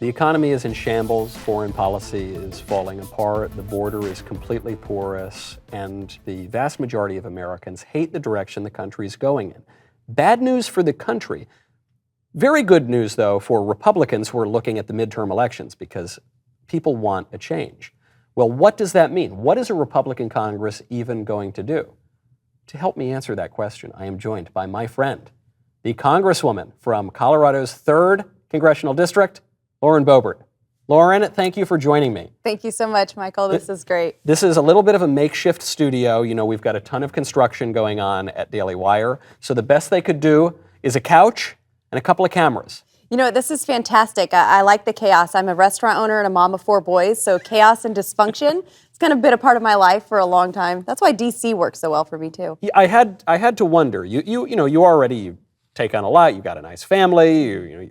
The economy is in shambles, foreign policy is falling apart, the border is completely porous, and the vast majority of Americans hate the direction the country is going in. Bad news for the country. Very good news, though, for Republicans who are looking at the midterm elections because people want a change. Well, what does that mean? What is a Republican Congress even going to do? To help me answer that question, I am joined by my friend, the Congresswoman from Colorado's 3rd Congressional District, Lauren Boebert. Lauren, thank you for joining me. Thank you so much, Michael. This is great. This is a little bit of a makeshift studio. You know, we've got a ton of construction going on at Daily Wire. So the best they could do is a couch and a couple of cameras. You know, this is fantastic. I like the chaos. I'm a restaurant owner and a mom of 4 boys, so chaos and dysfunction, it's kind of been a part of my life for a long time. That's why DC works so well for me, too. Yeah, I had to wonder. You already take on a lot. You've got a nice family. You're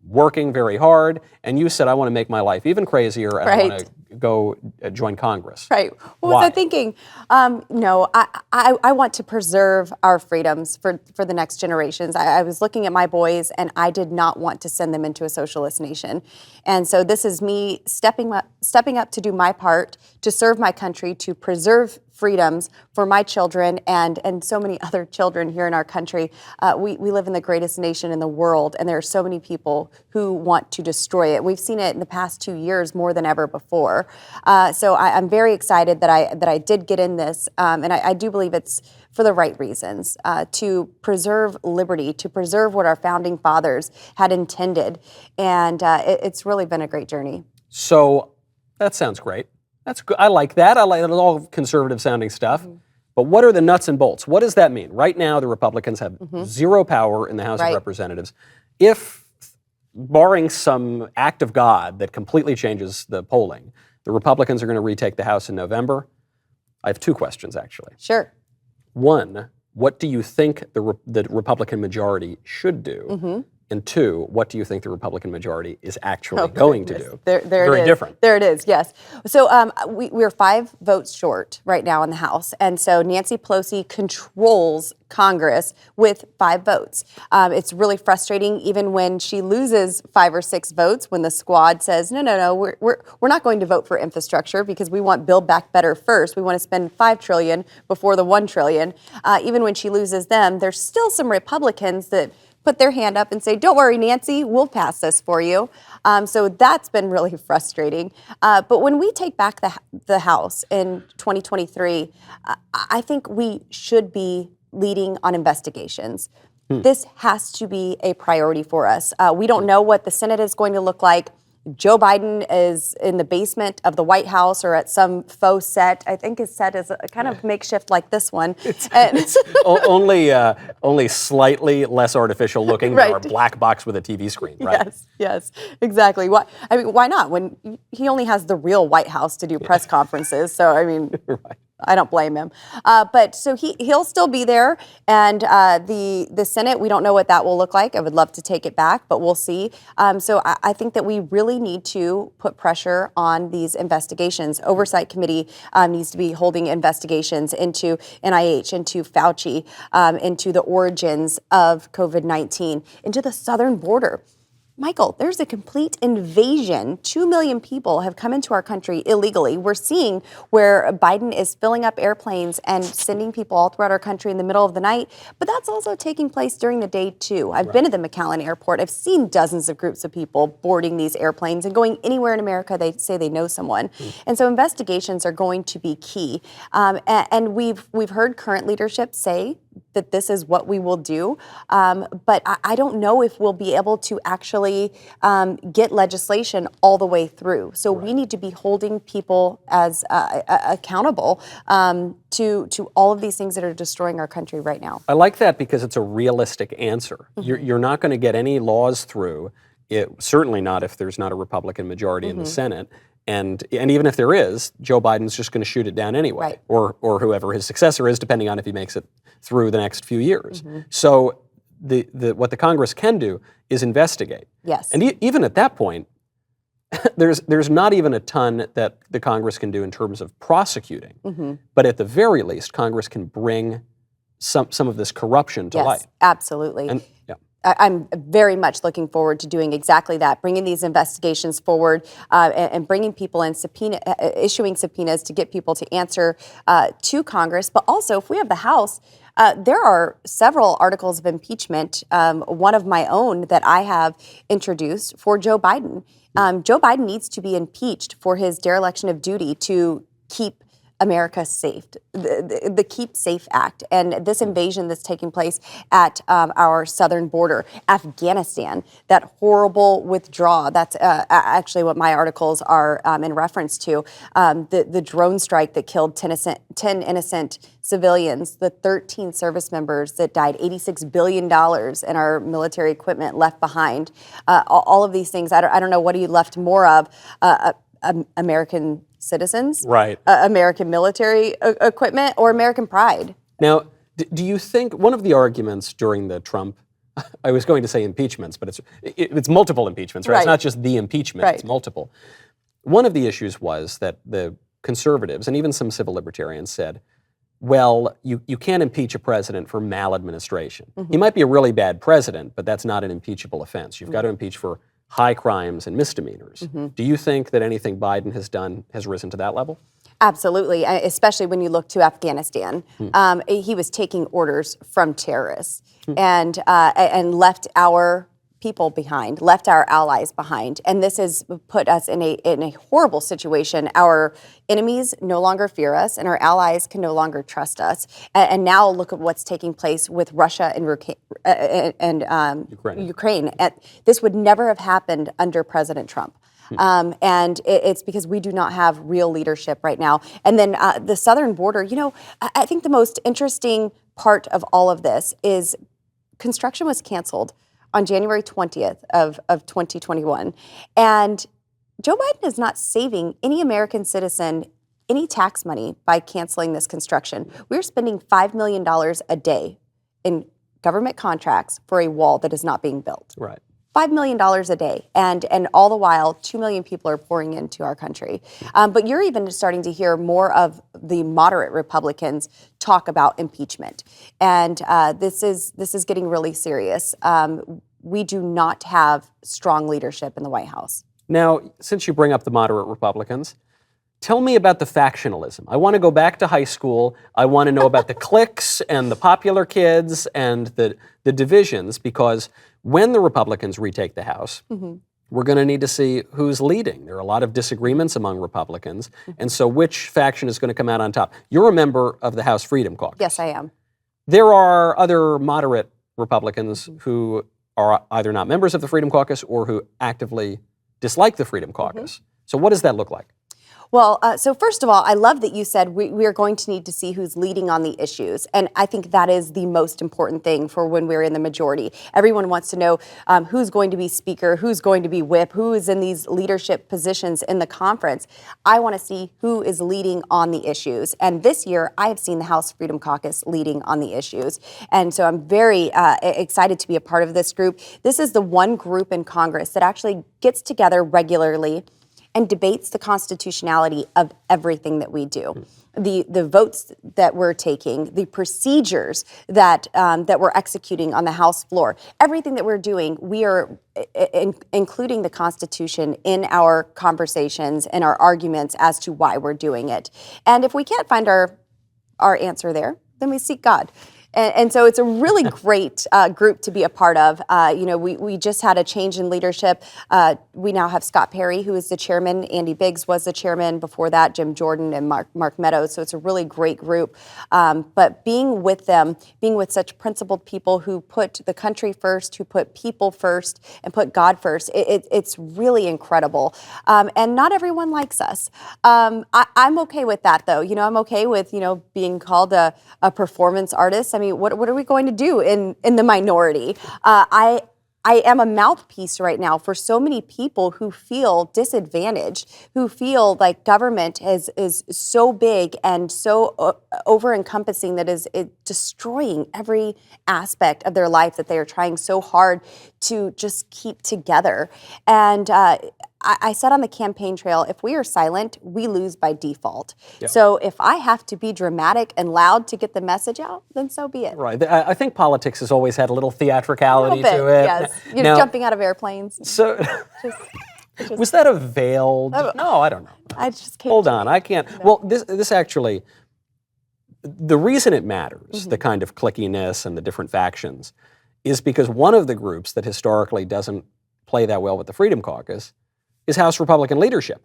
working very hard, and you said, I want to make my life even crazier, and I want to go join Congress. Right. What Why? was I thinking? I want to preserve our freedoms for the next generations. I was looking at my boys, and I did not want to send them into a socialist nation. And so this is me stepping up to do my part, to serve my country, to preserve freedoms for my children and so many other children here in our country. We live in the greatest nation in the world, and there are so many people who want to destroy it. We've seen it in the past 2 years more than ever before. So I'm very excited that I did get in this, and I do believe it's for the right reasons, to preserve liberty, to preserve what our founding fathers had intended. And it's really been a great journey. So that sounds great. That's good. I like that. I like all conservative sounding stuff. Mm-hmm. But what are the nuts and bolts? What does that mean? Right now, the Republicans have zero power in the House of Representatives. If, barring some act of God that completely changes the polling, the Republicans are going to retake the House in November, I have 2 questions, actually. Sure. One, what do you think the Republican majority should do? Mm-hmm. And 2, what do you think the Republican majority is actually going to do? Very different. There it is, yes. So we're 5 votes short right now in the House. And so Nancy Pelosi controls Congress with 5 votes. It's really frustrating even when she loses 5 or 6 votes, when the squad says, no, we're not going to vote for infrastructure because we want Build Back Better first. We want to spend $5 trillion before the $1 trillion. Even when she loses them, there's still some Republicans that put their hand up and say, don't worry, Nancy, we'll pass this for you. So that's been really frustrating. But when we take back the House in 2023, I think we should be leading on investigations. This has to be a priority for us. We don't know what the Senate is going to look like. Joe Biden is in the basement of the White House or at some faux set. I think his set is a kind of makeshift like this one. It's only slightly less artificial looking than our black box with a TV screen, right? Yes, exactly. Why not? When he only has the real White House to do press conferences. So, I mean, I don't blame him. But so he'll still be there. And the Senate, we don't know what that will look like. I would love to take it back, but we'll see. So I think that we really need to put pressure on these investigations. Oversight Committee needs to be holding investigations into NIH, into Fauci, into the origins of COVID-19, into the southern border. Michael, there's a complete invasion. 2 million people have come into our country illegally. We're seeing where Biden is filling up airplanes and sending people all throughout our country in the middle of the night. But that's also taking place during the day, too. I've been at the McAllen Airport. I've seen dozens of groups of people boarding these airplanes and going anywhere in America they say they know someone. And so investigations are going to be key. And we've heard current leadership say that this is what we will do. But I don't know if we'll be able to actually get legislation all the way through. So we need to be holding people as accountable to all of these things that are destroying our country right now. I like that because it's a realistic answer. You're not going to get any laws through, certainly not if there's not a Republican majority in the Senate. And even if there is, Joe Biden's just going to shoot it down anyway, or whoever his successor is, depending on if he makes it through the next few years. So what the Congress can do is investigate. Yes. And even at that point, there's not even a ton that the Congress can do in terms of prosecuting. But at the very least, Congress can bring some of this corruption to light. Absolutely. I'm very much looking forward to doing exactly that, bringing these investigations forward and bringing people in, issuing subpoenas to get people to answer to Congress. But also, if we have the House, there are several articles of impeachment, one of my own that I have introduced for Joe Biden. Joe Biden needs to be impeached for his dereliction of duty to keep America safe, the Keep Safe Act, and this invasion that's taking place at our southern border, Afghanistan, that horrible withdrawal. That's actually what my articles are in reference to. The drone strike that killed 10 innocent civilians, the 13 service members that died, $86 billion in our military equipment left behind. All of these things, I don't know what he left more of. American citizens, right? American military equipment, or American pride. Now, do you think one of the arguments during the Trump, I was going to say impeachments, but it's multiple impeachments, right? It's not just the impeachment, it's multiple. One of the issues was that the conservatives and even some civil libertarians said, well, you can't impeach a president for maladministration. He might be a really bad president, but that's not an impeachable offense. You've got to impeach for high crimes and misdemeanors. Do you think that anything Biden has done has risen to that level? Absolutely, especially when you look to Afghanistan. He was taking orders from terrorists and left our people behind, left our allies behind. And this has put us in a horrible situation. Our enemies no longer fear us, and our allies can no longer trust us. And now look at what's taking place with Russia and Ukraine. This would never have happened under President Trump. And it's because we do not have real leadership right now. And then the southern border, I think the most interesting part of all of this is construction was canceled on January 20th of 2021. And Joe Biden is not saving any American citizen any tax money by canceling this construction. We're spending $5 million a day in government contracts for a wall that is not being built. Right. $5 million a day. And all the while, 2 million people are pouring into our country. But you're even starting to hear more of the moderate Republicans talk about impeachment. And this is getting really serious. We do not have strong leadership in the White House. Now, since you bring up the moderate Republicans, tell me about the factionalism. I want to go back to high school. I want to know about the cliques and the popular kids and the divisions, because when the Republicans retake the House, we're going to need to see who's leading. There are a lot of disagreements among Republicans, and so which faction is going to come out on top? You're a member of the House Freedom Caucus. Yes, I am. There are other moderate Republicans who are either not members of the Freedom Caucus or who actively dislike the Freedom Caucus. So what does that look like? Well, so first of all, I love that you said we are going to need to see who's leading on the issues. And I think that is the most important thing for when we're in the majority. Everyone wants to know who's going to be speaker, who's going to be whip, who is in these leadership positions in the conference. I want to see who is leading on the issues. And this year, I have seen the House Freedom Caucus leading on the issues. And so I'm very excited to be a part of this group. This is the one group in Congress that actually gets together regularly and debates the constitutionality of everything that we do. The votes that we're taking, the procedures that we're executing on the House floor, everything that we're doing, we are including the Constitution in our conversations and our arguments as to why we're doing it. And if we can't find our answer there, then we seek God. And so it's a really great group to be a part of. We just had a change in leadership. We now have Scott Perry, who is the chairman. Andy Biggs was the chairman. Before that, Jim Jordan and Mark Meadows. So it's a really great group. But being with them, being with such principled people who put the country first, who put people first, and put God first, it's really incredible. And not everyone likes us. I'm okay with that, though. I'm okay with, being called a performance artist. I mean, what are we going to do in the minority? I am a mouthpiece right now for so many people who feel disadvantaged, who feel like government is so big and so over-encompassing that is destroying every aspect of their life that they are trying so hard to just keep together. And I said on the campaign trail, if we are silent, we lose by default. Yeah. So if I have to be dramatic and loud to get the message out, then so be it. Right. I think politics has always had a little theatricality A little bit, to it. yes. You're Now, jumping out of airplanes. So, Just, was that a veiled? No, I don't know. I just can't. Hold on, I can't. Well, this actually, the reason it matters, the kind of clickiness and the different factions, is because one of the groups that historically doesn't play that well with the Freedom Caucus is House Republican leadership.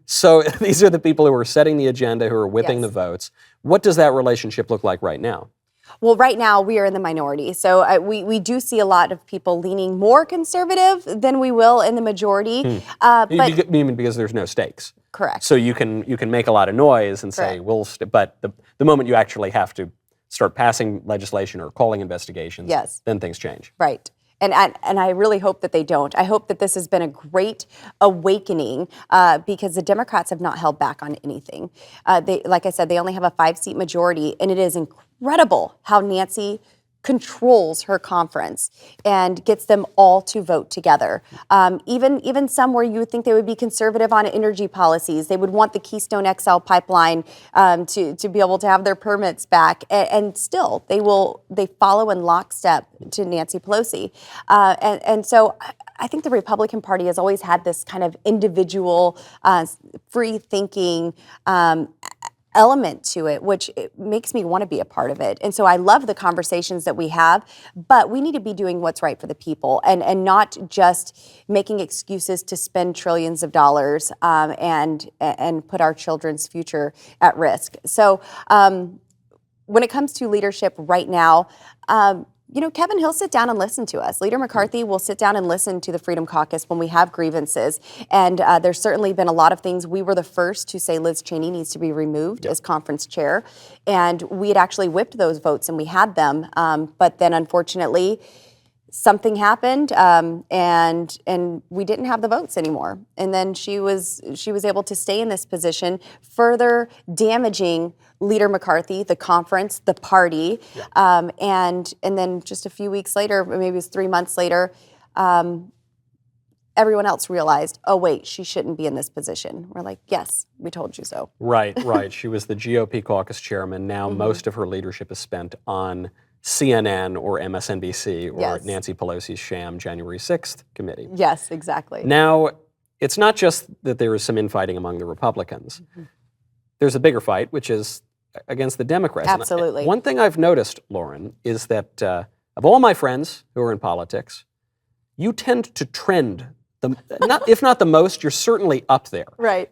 So these are the people who are setting the agenda, who are whipping the votes. What does that relationship look like right now? Well, right now we are in the minority. So we do see a lot of people leaning more conservative than we will in the majority. But You mean because there's no stakes? correct. So you can make a lot of noise and say, but the moment you actually have to start passing legislation or calling investigations, then things change. Right. And I really hope that they don't. I hope that this has been a great awakening because the Democrats have not held back on anything. Like I said, they only have a 5-seat majority, and it is incredible how Nancy controls her conference and gets them all to vote together. Even some where you would think they would be conservative on energy policies. They would want the Keystone XL pipeline to be able to have their permits back, and still they follow in lockstep to Nancy Pelosi. And so I think the Republican Party has always had this kind of individual, free-thinking element to it, which it makes me want to be a part of it. And so I love the conversations that we have, but we need to be doing what's right for the people and not just making excuses to spend trillions of dollars and put our children's future at risk. So when it comes to leadership right now, Kevin, he'll sit down and listen to us. Leader McCarthy will sit down and listen to the Freedom Caucus when we have grievances. And there's certainly been a lot of things. We were the first to say Liz Cheney needs to be removed as conference chair. And we had actually whipped those votes and we had them. But then unfortunately, something happened and we didn't have the votes anymore. And then she was able to stay in this position, further damaging Leader McCarthy, the conference, the party, and then just a few weeks later, maybe it was 3 months later, everyone else realized, oh wait, she shouldn't be in this position. We're like, yes, we told you so. Right. She was the GOP caucus chairman. Now most of her leadership is spent on CNN or MSNBC or Nancy Pelosi's sham January 6th committee. Yes, exactly. Now, it's not just that there is some infighting among the Republicans. There's a bigger fight, which is against the Democrats. Absolutely. And one thing I've noticed, Lauren, is that of all my friends who are in politics, you tend to trend, if not the most, you're certainly up there. Right.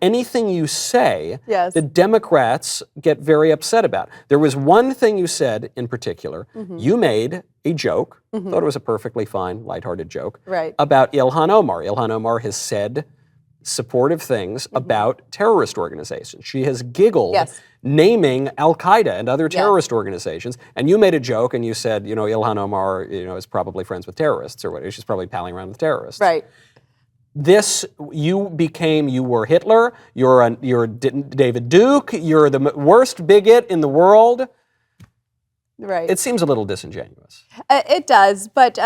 Anything you say, the Democrats get very upset about. There was one thing you said in particular. You made a joke, thought it was a perfectly fine, lighthearted joke, about Ilhan Omar. Ilhan Omar has said supportive things about terrorist organizations. She has giggled naming Al-Qaeda and other terrorist organizations. And you made a joke and you said, Ilhan Omar, is probably friends with terrorists or whatever. She's probably palling around with terrorists. Right. You were Hitler, you're David Duke, you're the worst bigot in the world. Right. It seems a little disingenuous. It does, but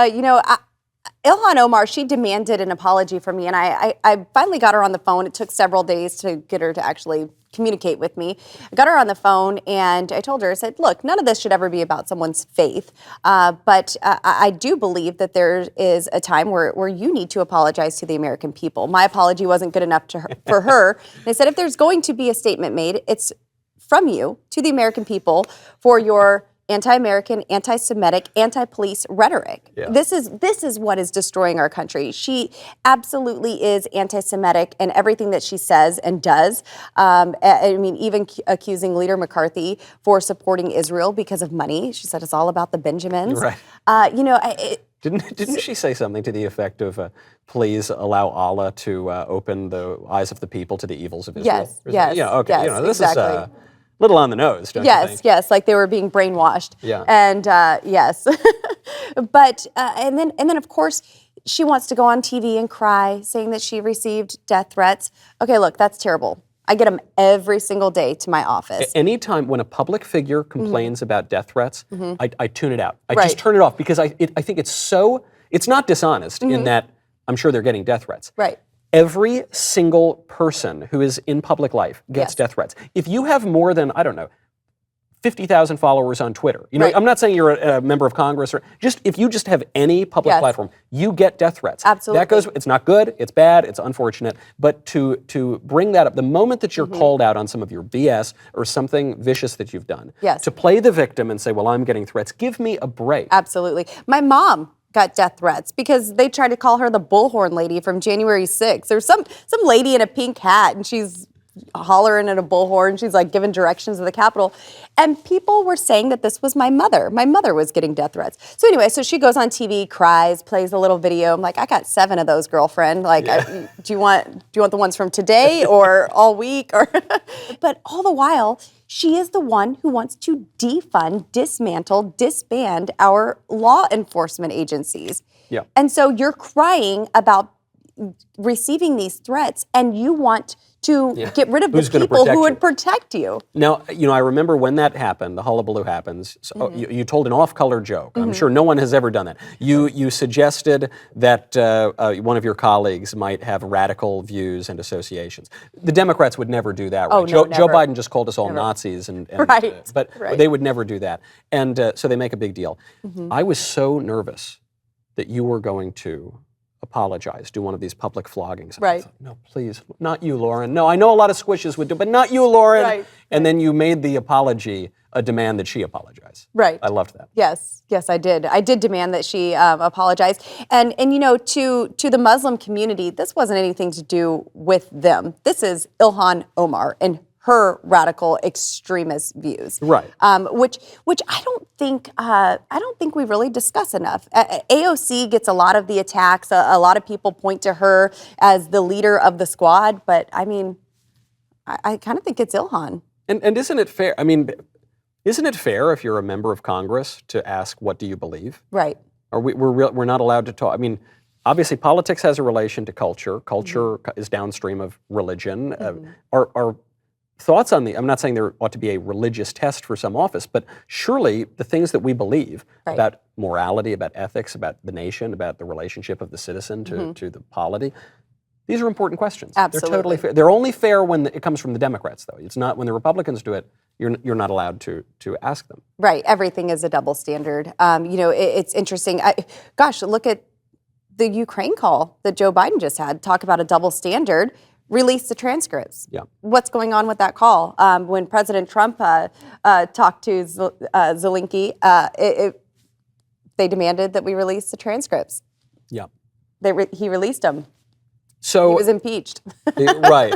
Ilhan Omar, she demanded an apology from me, and I finally got her on the phone. It took several days to get her to actually communicate with me. I got her on the phone, and I told her, I said, look, none of this should ever be about someone's faith, but I do believe that there is a time where you need to apologize to the American people. My apology wasn't good enough for her. And I said, if there's going to be a statement made, it's from you to the American people for your anti-American, anti-Semitic, anti-police rhetoric. This is what is destroying our country. She absolutely is anti-Semitic in everything that she says and does. Even accusing Leader McCarthy for supporting Israel because of money. She said it's all about the Benjamins. Right. Didn't she say something to the effect of, please allow Allah to open the eyes of the people to the evils of Israel? Yes. This is little on the nose, don't you think? Yes, like they were being brainwashed. And yes, but and then of course she wants to go on TV and cry, saying that she received death threats. Okay, look, that's terrible. I get them every single day to my office. Anytime when a public figure complains about death threats, I tune it out. I just turn it off because I think it's not dishonest in that I'm sure they're getting death threats. Right. Every single person who is in public life gets Yes. death threats. If you have more than, I don't know, 50,000 followers on Twitter. You know, Right. I'm not saying you're a member of Congress or just if you just have any public Yes. platform, you get death threats. Absolutely. That goes. It's not good. It's bad. It's unfortunate. But to bring that up, the moment that you're called out on some of your BS or something vicious that you've done, Yes. to play the victim and say, "Well, I'm getting threats." Give me a break. Absolutely. My mom got death threats because they tried to call her the bullhorn lady from January 6th. There's some lady in a pink hat, and she's hollering at a bullhorn. She's like giving directions to the Capitol. And people were saying that this was my mother. My mother was getting death threats. So anyway, so she goes on TV, cries, plays a little video. I'm like, I got 7 of those, girlfriend. Like, do you want the ones from today or all week? Or but all the while, she is the one who wants to defund, dismantle, disband our law enforcement agencies. Yeah. And so you're crying about receiving these threats, and you want to get rid of Who's the gonna people protect who you? would protect you. Now, you know, I remember when that happened, the hullabaloo happens. So, you told an off-color joke. I'm sure no one has ever done that. You suggested that one of your colleagues might have radical views and associations. The Democrats would never do that, right? Oh, no, Joe never. Biden just called us all Nazis, Right, but right. they would never do that. And so they make a big deal. I was so nervous that you were going to apologize, do one of these public floggings. And I Right. thought, no, please, not you, Lauren. No, I know a lot of squishes would do, but not you, Lauren. Right, And then you made the apology a demand that she apologize. Right. I loved that. Yes, I did. I did demand that she apologize. And you know, to the Muslim community, this wasn't anything to do with them. This is Ilhan Omar and her radical extremist views, Right. Which I don't think we really discuss enough. AOC gets a lot of the attacks. A lot of people point to her as the leader of the squad, but I mean, I kind of think it's Ilhan. And isn't it fair? I mean, isn't it fair if you're a member of Congress to ask, what do you believe? Right. Or we're not allowed to talk? I mean, obviously politics has a relation to culture. Culture is downstream of religion. Our thoughts on I'm not saying there ought to be a religious test for some office, but surely the things that we believe about morality, about ethics, about the nation, about the relationship of the citizen to the polity, these are important questions. Absolutely. They're totally fair. They're only fair when it comes from the Democrats, though. It's not when the Republicans do it. You're not allowed to ask them. Right. Everything is a double standard. You know, it's interesting. Gosh, look at the Ukraine call that Joe Biden just had. Talk about a double standard. Release the transcripts. Yeah. What's going on with that call? When President Trump talked to Zelensky, they demanded that we release the transcripts. Yeah. He released them. So He was impeached. right.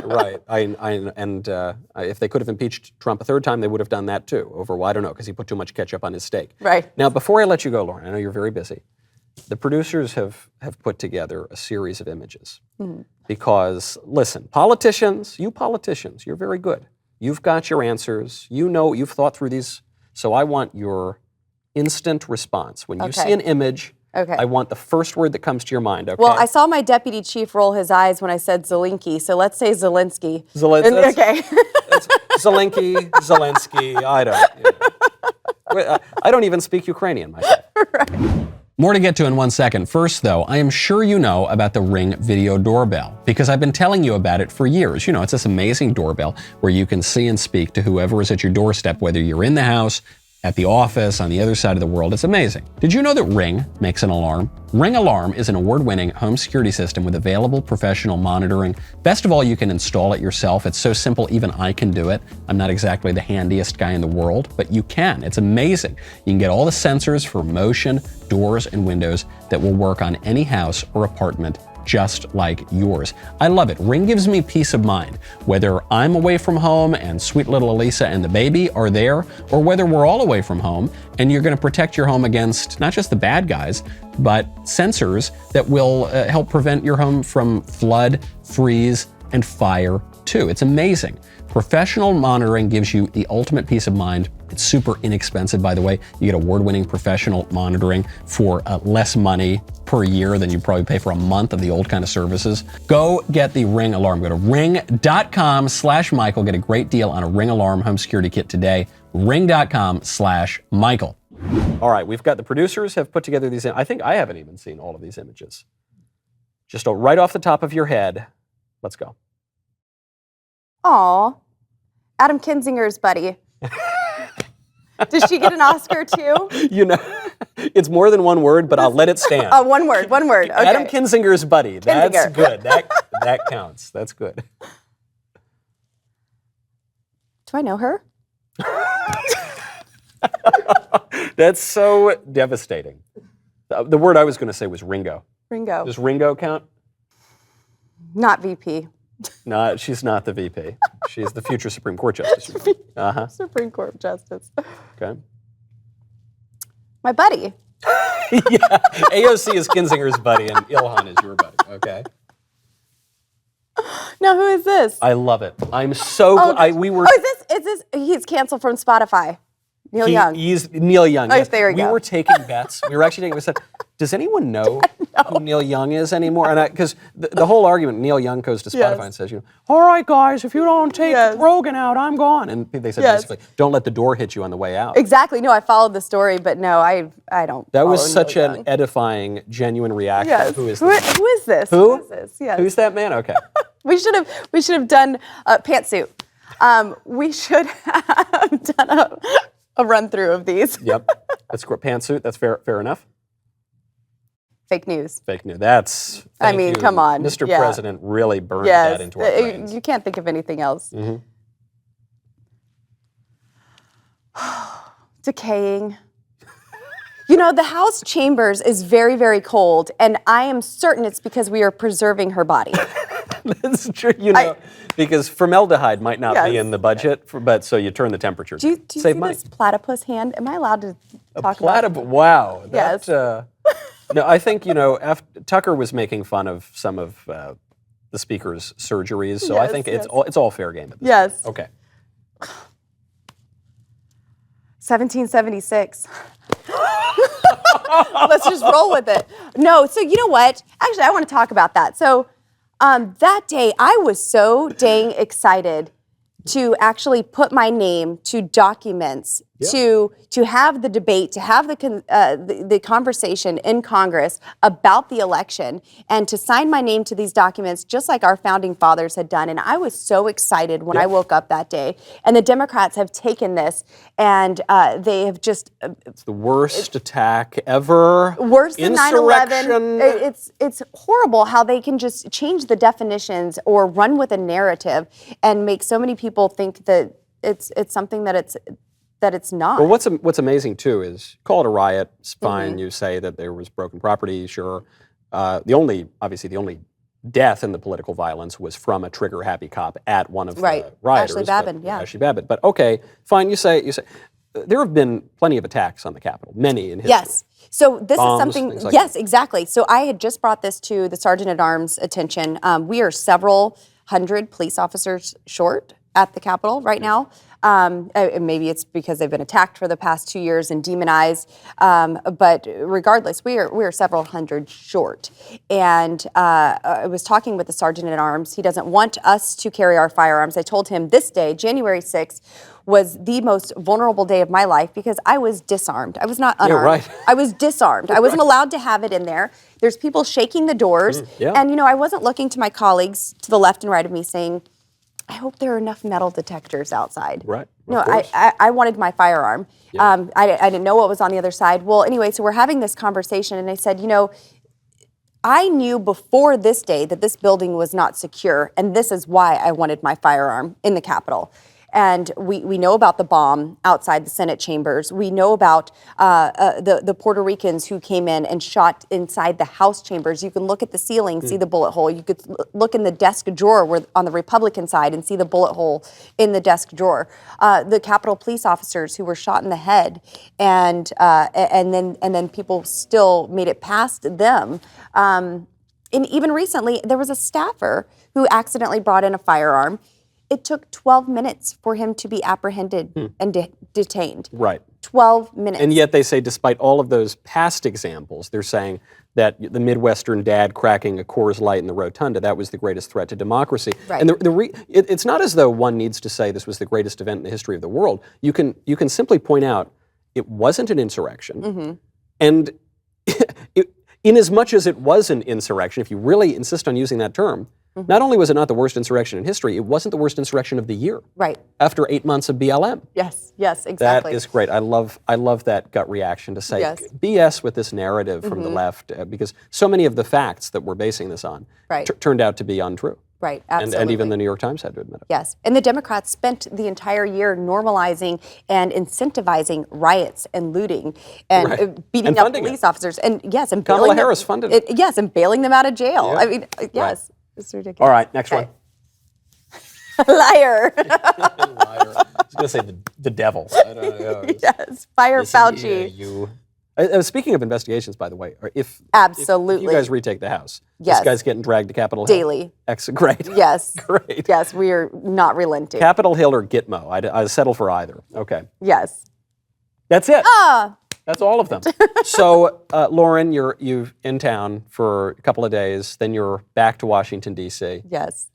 If they could have impeached Trump a third time, they would have done that too. Over, I don't know, because he put too much ketchup on his steak. Right. Now, before I let you go, Lauren, I know you're very busy. The producers have put together a series of images. Because, listen, politicians, you're very good. You've got your answers. You know, you've thought through these. So I want your instant response. When you see an image, I want the first word that comes to your mind, okay? Well, I saw my deputy chief roll his eyes when I said Zelensky, so let's say Zelensky. Okay. Zelensky, I don't even speak Ukrainian myself. Right. More to get to in 1 second. First, though, I am sure you know about the Ring video doorbell because I've been telling you about it for years. You know, it's this amazing doorbell where you can see and speak to whoever is at your doorstep, whether you're in the house, at the office, on the other side of the world. It's amazing. Did you know that Ring makes an alarm? Ring Alarm is an award-winning home security system with available professional monitoring. Best of all, you can install it yourself. It's so simple, even I can do it. I'm not exactly the handiest guy in the world, but you can. It's amazing. You can get all the sensors for motion, doors, and windows that will work on any house or apartment just like yours. I love it. Ring gives me peace of mind, whether I'm away from home and sweet little Elisa and the baby are there, or whether we're all away from home and you're going to protect your home against not just the bad guys, but sensors that will help prevent your home from flood, freeze, and fire too. It's amazing. Professional monitoring gives you the ultimate peace of mind. It's super inexpensive, by the way. You get award-winning professional monitoring for less money per year than you probably pay for a month of the old kind of services. Go get the Ring Alarm. Go to ring.com/Michael. Get a great deal on a Ring Alarm home security kit today. Ring.com/Michael. All right, we've got the producers have put together these. I think I haven't even seen all of these images. Just right off the top of your head, Let's go. Aw, Adam Kinzinger's buddy. Does she get an Oscar too? You know, it's more than one word, but I'll let it stand. Oh, one word. Okay. Adam Kinzinger's buddy. That's Kinzinger. good. That counts. That's good. Do I know her? That's so devastating. The word I was going to say was Ringo. Ringo. Does Ringo count? Not VP. No, she's not the VP. She's the future Supreme Court Justice. Uh-huh. Supreme Court Justice. Okay. My buddy. Yeah. AOC is Kinzinger's buddy and Ilhan is your buddy. Okay. Now, who is this? I love it. I'm so Is this he's canceled from Spotify. Neil Young. He's Neil Young. Oh, yes. there you go. We were taking bets. We were actually taking. We said, does anyone know who Neil Young is anymore? And because the whole argument, Neil Young goes to Spotify and says, all right, guys, if you don't take Rogan out, I'm gone. And they said basically, don't let the door hit you on the way out. Exactly. No, I followed the story, but no, I don't. That was follow such Neil an Young. edifying, genuine reaction. Yes. Who is this? Who is this? Who? Who is this? Yes. Who's that man? Okay. We should have done pantsuit. We should have done a run through of these. Yep. That's pantsuit. That's fair enough. Fake news. Fake news. That's. I mean, come on. Mr. Yeah. President really burned that into our brains. You can't think of anything else. Mm-hmm. Decaying. You know, the House chambers is very, very cold, and I am certain it's because we are preserving her body. That's true, because formaldehyde might not be Yes. in the budget, but so you turn the temperature. Do you see this platypus hand? Am I allowed to talk about it? Wow. Yes. No, I think, Tucker was making fun of some of the speaker's surgeries, so I think it's all fair game at this Yes. point. Okay. 1776. Let's just roll with it. No, so you know what? Actually, I want to talk about that. So that day, I was so dang excited to actually put my name to documents, to have the debate, to have the conversation in Congress about the election, and to sign my name to these documents, just like our founding fathers had done. And I was so excited when I woke up that day. And the Democrats have taken this, and they have just It's the worst attack ever. worse than 9/11. Insurrection. It's horrible how they can just change the definitions or run with a narrative and make so many people think that it's something that it's not. Well, what's amazing too is call it a riot. It's fine. You say that there was broken property. Sure. The only death in the political violence was from a trigger-happy cop at one of the rioters. Ashley Babbitt. Ashley Babbitt. But okay, fine. You say there have been plenty of attacks on the Capitol, many in history. Yes. So this Bombs, is something. things like Yes, that. exactly. So I had just brought this to the Sergeant at Arms' attention. We are several hundred police officers short at the Capitol right now. Maybe it's because they've been attacked for the past 2 years and demonized. But regardless, we are several hundred short. And I was talking with the Sergeant at Arms. He doesn't want us to carry our firearms. I told him this day, January 6th, was the most vulnerable day of my life because I was disarmed. I was not unarmed. Yeah, right. I was disarmed. I wasn't allowed to have it in there. There's people shaking the doors. yeah. And, I wasn't looking to my colleagues to the left and right of me saying, I hope there are enough metal detectors outside. Right. No, Of course. I wanted my firearm. Yeah. I didn't know what was on the other side. Well, anyway, so we're having this conversation, and I said, I knew before this day that this building was not secure, and this is why I wanted my firearm in the Capitol. And we know about the bomb outside the Senate chambers. We know about the Puerto Ricans who came in and shot inside the House chambers. You can look at the ceiling, see the bullet hole. You could look in the desk drawer on the Republican side and see the bullet hole in the desk drawer. The Capitol police officers who were shot in the head, and then people still made it past them. And even recently, there was a staffer who accidentally brought in a firearm. It took 12 minutes for him to be apprehended and detained. Right. 12 minutes. And yet they say, despite all of those past examples, they're saying that the Midwestern dad cracking a Coors Light in the rotunda, that was the greatest threat to democracy. Right. And it's not as though one needs to say this was the greatest event in the history of the world. You can simply point out it wasn't an insurrection. And in as much as it was an insurrection, if you really insist on using that term, Not only was it not the worst insurrection in history, it wasn't the worst insurrection of the year. Right. After 8 months of BLM. Yes, exactly. That is great. I love that gut reaction to say BS with this narrative from the left, because so many of the facts that we're basing this on turned out to be untrue. Right, absolutely. And even the New York Times had to admit it. Yes, and the Democrats spent the entire year normalizing and incentivizing riots and looting and beating up police officers. And yes, and Kamala Harris funded it. Yes, and bailing them out of jail. Yeah. I mean, yes, it's ridiculous. All right, next one. Liar. Liar. I was going to say the devil. I don't know. Yes, fire Fauci. Speaking of investigations, by the way, if absolutely if you guys retake the House, this guy's getting dragged to Capitol Hill. Daily. Great. Yes. Great. Yes, we are not relenting. Capitol Hill or Gitmo. I settle for either. Okay. Yes. That's it. That's all of them. So, Lauren, you're in town for a couple of days, then you're back to Washington, D.C. Yes.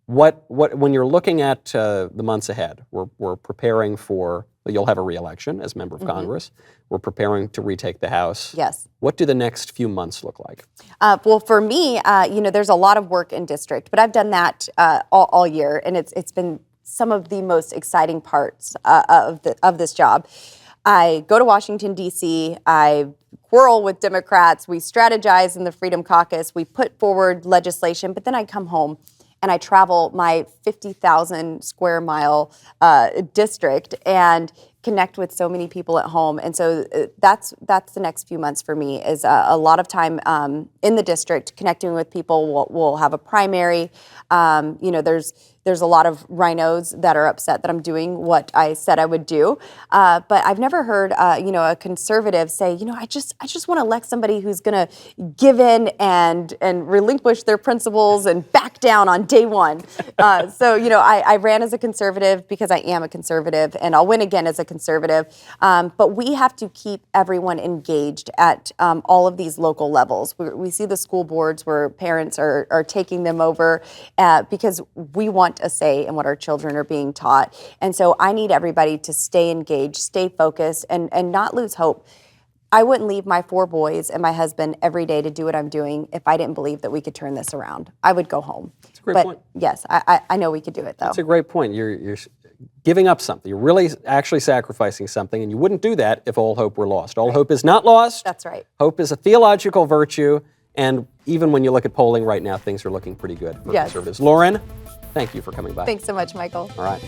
When you're looking at the months ahead, we're preparing for, you'll have a re-election as member of Congress. We're preparing to retake the House. Yes. What do the next few months look like? Well, for me, there's a lot of work in district, but I've done that all year, and it's been some of the most exciting parts of this job. I go to Washington, D.C., I quarrel with Democrats, we strategize in the Freedom Caucus, we put forward legislation, but then I come home and I travel my 50,000 square mile district and connect with so many people at home. And so that's the next few months for me, is a lot of time in the district connecting with people. We'll have a primary. There's a lot of rhinos that are upset that I'm doing what I said I would do. But I've never heard, a conservative say, I just want to elect somebody who's going to give in and relinquish their principles and back down on day one. I ran as a conservative because I am a conservative, and I'll win again as a conservative. But we have to keep everyone engaged at all of these local levels. We see the school boards where parents are taking them over because we want a say in what our children are being taught. And so I need everybody to stay engaged, stay focused, and not lose hope. I wouldn't leave my 4 boys and my husband every day to do what I'm doing if I didn't believe that we could turn this around. I would go home. That's a great point. Yes, I know we could do it, though. That's a great point. You're giving up something. You're really actually sacrificing something, and you wouldn't do that if all hope were lost. All hope is not lost. That's right. Hope is a theological virtue, and even when you look at polling right now, things are looking pretty good for conservatives. Lauren, thank you for coming by. Thanks so much, Michael. All right.